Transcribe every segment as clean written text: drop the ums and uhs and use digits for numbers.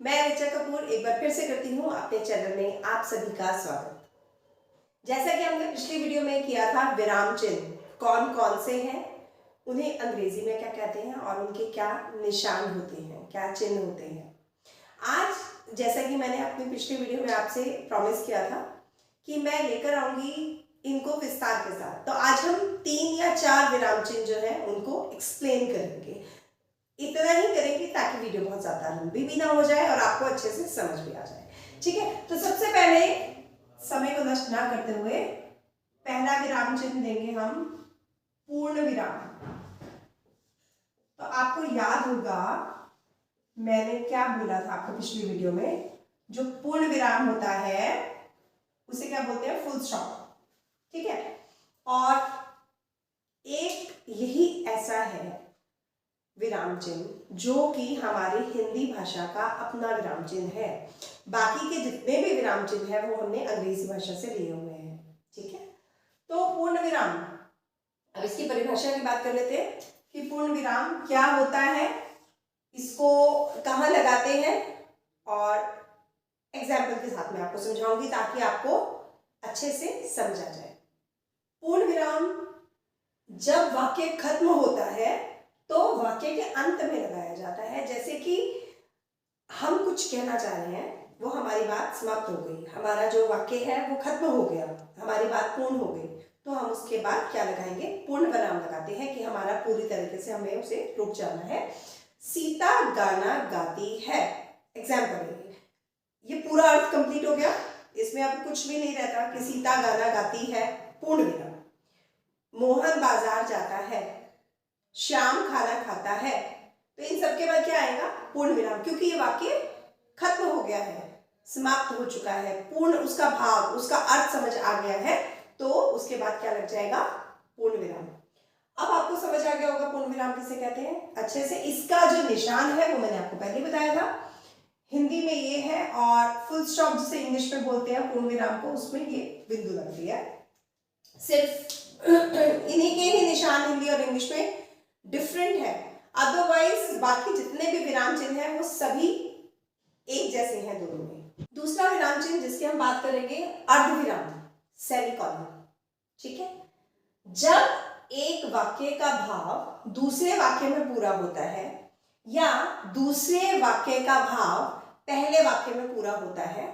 मैं ऋचा कपूर एक बार फिर से करती हूँ अपने चैनल में आप सभी का स्वागत। जैसा कि हमने पिछली वीडियो में किया था, विराम चिन्ह कौन कौन से हैं, उन्हें अंग्रेजी में क्या कहते हैं और उनके क्या निशान होते हैं, क्या चिन्ह होते हैं। आज जैसा कि मैंने अपनी पिछली वीडियो में आपसे प्रॉमिस किया था कि मैं लेकर आऊंगी इनको विस्तार के साथ, तो आज हम 3 या 4 विराम चिन्ह जो है उनको एक्सप्लेन करेंगे। इतना ही करेंगे ताकि वीडियो बहुत ज्यादा लंबी भी ना हो जाए और आपको अच्छे से समझ भी आ जाए। ठीक है, तो सबसे पहले समय को नष्ट ना करते हुए पहला विराम चिन्ह देंगे हम पूर्ण विराम। तो आपको याद होगा मैंने क्या बोला था आपको पिछली वीडियो में, जो पूर्ण विराम होता है उसे क्या बोलते हैं, फुल स्टॉप। ठीक है, और एक यही ऐसा है विराम चिन्ह जो कि हमारी हिंदी भाषा का अपना विराम चिन्ह है। बाकी के जितने भी विराम चिन्ह है वो हमने अंग्रेजी भाषा से लिए हुए हैं। ठीक है, तो पूर्ण विराम, अब इसकी परिभाषा की बात कर लेते हैं कि पूर्ण विराम क्या होता है, इसको कहाँ लगाते हैं, और एग्जाम्पल के साथ मैं आपको समझाऊंगी ताकि आपको अच्छे से समझा जाए। पूर्ण विराम जब वाक्य खत्म होता है तो वाक्य के अंत में लगाया जाता है। जैसे कि हम कुछ कहना चाह रहे हैं, वो हमारी बात समाप्त हो गई, हमारा जो वाक्य है वो खत्म हो गया, हमारी बात पूर्ण हो गई, तो हम उसके बाद क्या लगाएंगे, पूर्ण विराम लगाते हैं कि हमारा पूरी तरीके से हमें उसे रुक जाना है। सीता गाना गाती है, एग्जाम्पल, ये पूरा अर्थ कंप्लीट हो गया, इसमें अब कुछ भी नहीं रहता कि सीता गाना गाती है, पूर्ण विराम। मोहन बाजार जाता है, श्याम खाना खाता है, तो इन सबके बाद क्या आएगा, पूर्ण विराम, क्योंकि ये वाक्य खत्म हो गया है, समाप्त हो चुका है, पूर्ण उसका भाव, उसका अर्थ समझ आ गया है, तो उसके बाद क्या लग जाएगा, पूर्ण विराम। अब आपको समझ आ गया होगा पूर्ण विराम किसे कहते हैं अच्छे से। इसका जो निशान है वो मैंने आपको पहले बताया था, हिंदी में ये है, और फुल स्टॉप जिसे इंग्लिश में बोलते हैं पूर्ण विराम को, उसमें ये बिंदु लगती है। सिर्फ इन्हीं के ही निशान हिंदी और इंग्लिश में डिफरेंट है, अदरवाइज बाकी जितने भी विराम चिन्ह हैं वो सभी एक जैसे हैं दोनों में। दूसरा विराम चिन्ह जिसकी हम बात करेंगे, अर्धविराम, सेमीकोलन। ठीक है, जब एक वाक्य का भाव दूसरे वाक्य में पूरा होता है या दूसरे वाक्य का भाव पहले वाक्य में पूरा होता है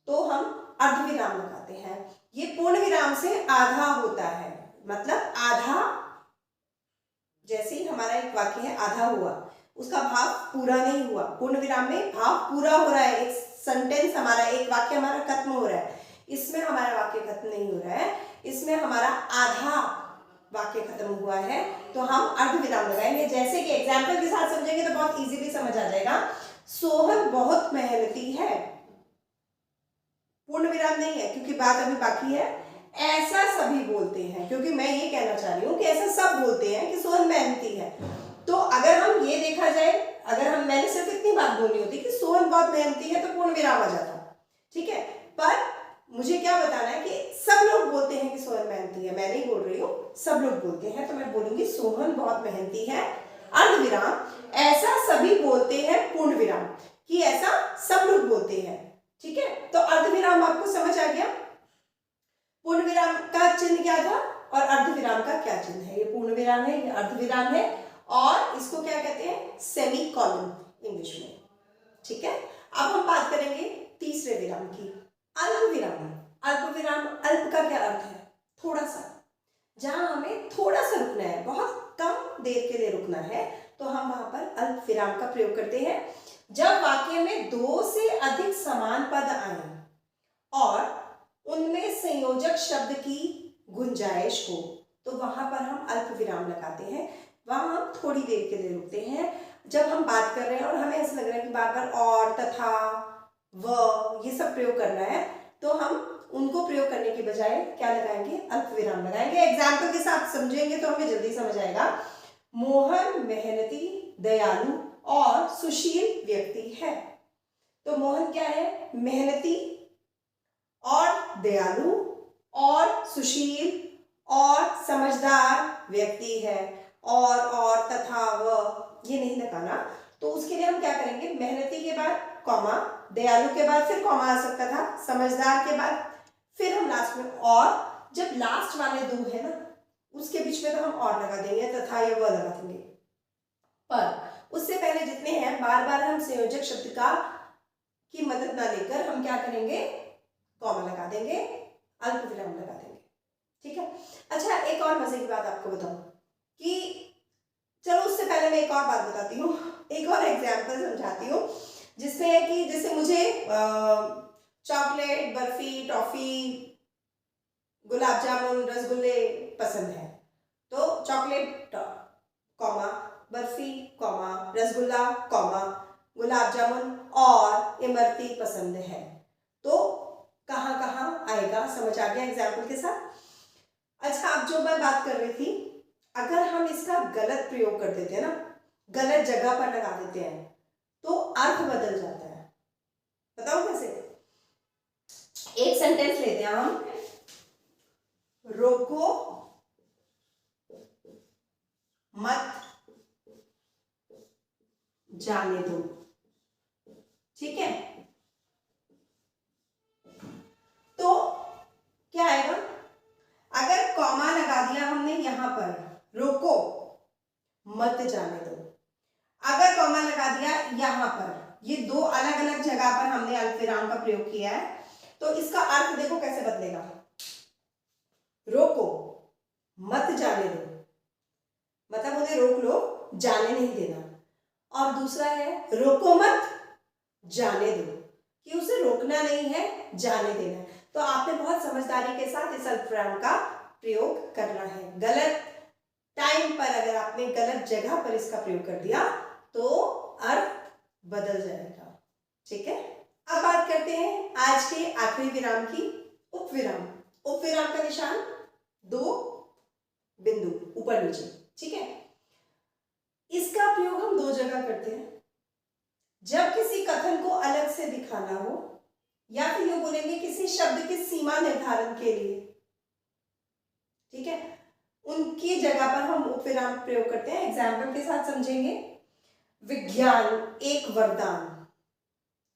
तो हम अर्धविराम लगाते हैं। ये पूर्ण विराम से आधा होता है, मतलब आधा, जैसे ही हमारा एक वाक्य है आधा हुआ, उसका भाव पूरा नहीं हुआ, पूर्ण विराम में भाव पूरा हो रहा है, एक सेंटेंस हमारा, एक वाक्य हमारा खत्म हो रहा है, इसमें हमारा वाक्य खत्म नहीं हो रहा है, इसमें हमारा आधा वाक्य खत्म हुआ है, तो हम अर्धविराम लगाएंगे। जैसे कि एग्जाम्पल के साथ समझेंगे तो बहुत इजीली समझ आ जाएगा। सोहन बहुत मेहनती है, पूर्ण विराम नहीं है क्योंकि बात अभी बाकी है, ऐसा सभी बोलते हैं, क्योंकि मैं ये कहना चाह रही हूँ कि ऐसा सब बोलते हैं कि सोहन मेहनती है। तो अगर हम ये देखा जाए, अगर हम, मैंने सिर्फ इतनी बात बोलनी होती कि सोहन बहुत मेहनती है तो पूर्ण विराम आ जाता। ठीक है, पर मुझे क्या बताना है कि सब लोग बोलते हैं कि सोहन मेहनती है, मैं नहीं बोल रही हूँ, सब लोग बोलते हैं, तो मैं बोलूंगी सोहन बहुत मेहनती है, अर्धविराम, ऐसा सभी बोलते हैं, पूर्ण विराम, कि ऐसा सब लोग बोलते हैं। ठीक है, तो अर्धविराम आपको समझ आ गया, पूर्ण विराम का चिन्ह क्या था और अर्धविराम का क्या चिन्ह है। ये पूर्ण विराम है, ये अर्धविराम है, और इसको क्या कहते हैं, सेमीकोलन इंग्लिश में। ठीक है, अब हम बात करेंगे तीसरे विराम की, अल्प विराम। अल्प विराम, अल्प का क्या अर्थ है, थोड़ा सा, जहां हमें थोड़ा सा रुकना है, बहुत कम देर के लिए रुकना है, तो हम वहां पर अल्प विराम का प्रयोग करते हैं। जब वाक्य में 2 से अधिक समान पद आए और उनमें संयोजक शब्द की गुंजाइश हो तो वहां पर हम अल्प विराम लगाते हैं, वहां हम थोड़ी देर के लिए रुकते हैं। जब हम बात कर रहे हैं और हमें ऐसा लग रहा है कि बार बार और, तथा, व, ये सब प्रयोग करना है, तो हम उनको प्रयोग करने के बजाय क्या लगाएंगे, अल्प विराम लगाएंगे। एग्जाम्पल के साथ समझेंगे तो हमें जल्दी समझ आएगा। मोहन मेहनती, दयालु और सुशील व्यक्ति है। तो मोहन क्या है, मेहनती और दयालु और सुशील और समझदार व्यक्ति है, और तथा, व, ये नहीं लगाना, तो उसके लिए हम क्या करेंगे, मेहनती के बाद बाद कॉमा, दयालु के बाद फिर कॉमा आ सकता था, समझदार के बाद फिर हम लास्ट में और, जब लास्ट वाले दो है ना उसके बीच में तो हम और लगा देंगे, तथा या वह लगा देंगे। पर उससे पहले जितने हैं बार बार हम संयोजक शब्द का की मदद ना लेकर हम क्या करेंगे, कॉमा लगा देंगे, अल्प विराम लगा देंगे। ठीक है। अच्छा, एक और मजे की बात आपको बताऊं कि चलो उससे पहले मैं एक और बात बताती हूँ, एक और एग्जाम्पल समझाती हूँ, जिसमें है कि जैसे मुझे चॉकलेट, बर्फी, टॉफी, गुलाब जामुन, रसगुल्ले पसंद है, तो chocolate comma, barfi comma, rasgulla comma, gulab jamun और इमरती पसंद है, तो कहाँ कहाँ आएगा, समझ आ गया एग्जाम्पल के साथ। अच्छा, अब जो मैं बात कर रही थी, अगर हम इसका गलत प्रयोग कर देते हैं ना, गलत जगह पर लगा देते हैं, तो अर्थ बदल जाता है। बताओ कैसे? एक सेंटेंस लेते हैं हम, रोको मत जाने दो। ठीक है, तो क्या आएगा? अगर कॉमा लगा दिया हमने यहां पर, रोको मत जाने दो, अगर कॉमा लगा दिया यहां पर, ये दो अलग अलग जगह पर हमने अल्पविराम का प्रयोग किया है, तो इसका अर्थ देखो कैसे बदलेगा। रोको मत जाने दो मतलब उन्हें रोक लो, जाने नहीं देना, और दूसरा है रोको मत जाने दो, कि उसे रोकना नहीं है, जाने देना है। तो आपने बहुत समझदारी के साथ इस अल्पविराम का प्रयोग करना है। गलत टाइम पर अगर आपने गलत जगह पर इसका प्रयोग कर दिया तो अर्थ बदल जाएगा। ठीक है, अब बात करते हैं आज के आखिरी विराम की, उपविराम। उपविराम का निशान दो बिंदु ऊपर नीचे। ठीक है, इसका प्रयोग हम दो जगह करते हैं, जब किसी कथन को अलग से दिखाना हो, या फिर ये बोलेंगे किसी शब्द की सीमा निर्धारण के लिए। ठीक है, उनकी जगह पर हम उपविराम प्रयोग करते हैं। एग्जाम्पल के साथ समझेंगे, विज्ञान एक वरदान,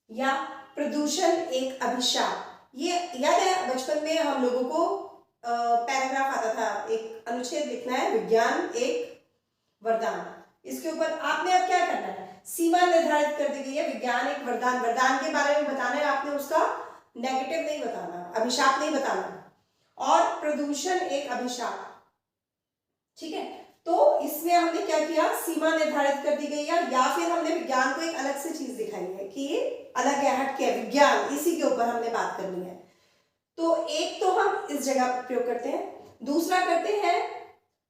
या प्रदूषण एक अभिशाप। ये याद है बचपन में हम लोगों को पैराग्राफ आता था, एक अनुच्छेद लिखना है, विज्ञान एक वरदान, इसके ऊपर आपने अब क्या करना है, सीमा निर्धारित कर दी गई है, विज्ञान एक वरदान, वरदान के बारे में बताना है आपने, उसका नेगेटिव नहीं बताना, अभिशाप नहीं बताना, और प्रदूषण एक अभिशाप। ठीक है, तो इसमें हमने क्या किया, सीमा निर्धारित कर दी गई है, या फिर हमने विज्ञान को एक अलग से चीज दिखाई है कि ये अलग है, हट के विज्ञान, इसी के ऊपर हमने बात करनी है। तो एक तो हम इस जगह पर प्रयोग करते हैं, दूसरा करते हैं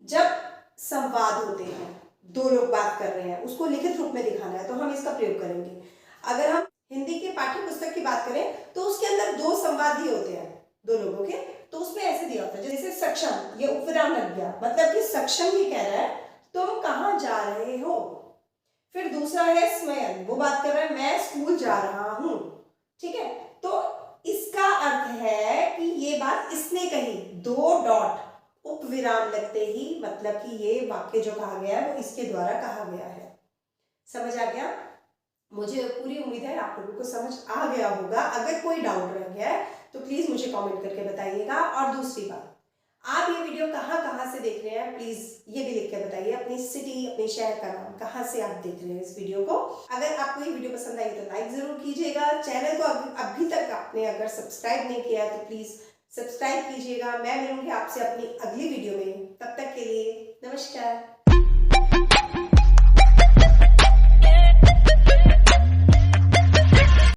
जब संवाद होते हैं, दो लोग बात कर रहे हैं, उसको लिखित रूप में दिखाना है, तो हम इसका प्रयोग करेंगे। अगर हम हिंदी के पाठ्य पुस्तक की बात करें तो उसके अंदर दो संवाद दिए होते हैं दो लोगों के, तो उसमें ऐसे दिया होता है, जैसे सक्षम, ये उपविराम लग गया, मतलब कि सक्षम ये कह रहा है तुम कहाँ जा रहे हो। फिर दूसरा है स्वयं, वो बात कर रहा है मैं स्कूल जा रहा हूं। ठीक है, तो इसका अर्थ है कि ये बात इसने कही, दो डॉट उपविराम लगते ही, मतलब कि ये वाक्य जो कहा गया है वो इसके द्वारा कहा गया है। समझ आ गया? मुझे पूरी उम्मीद है आप लोगों को समझ आ गया होगा। अगर कोई डाउट रह गया है तो प्लीज मुझे कमेंट करके बताइएगा। और दूसरी बात, आप ये वीडियो कहाँ से देख रहे हैं प्लीज ये भी लिख के बताइए, अपनी सिटी, अपने शहर का नाम, कहाँ से आप देख रहे हैं इस वीडियो को। अगर आपको ये वीडियो पसंद आई तो लाइक जरूर कीजिएगा। चैनल को अभी तक आपने अगर सब्सक्राइब नहीं किया है तो प्लीज सब्सक्राइब कीजिएगा। मैं मिलूंगी आपसे अपनी अगली वीडियो में, तब तक के लिए नमस्कार।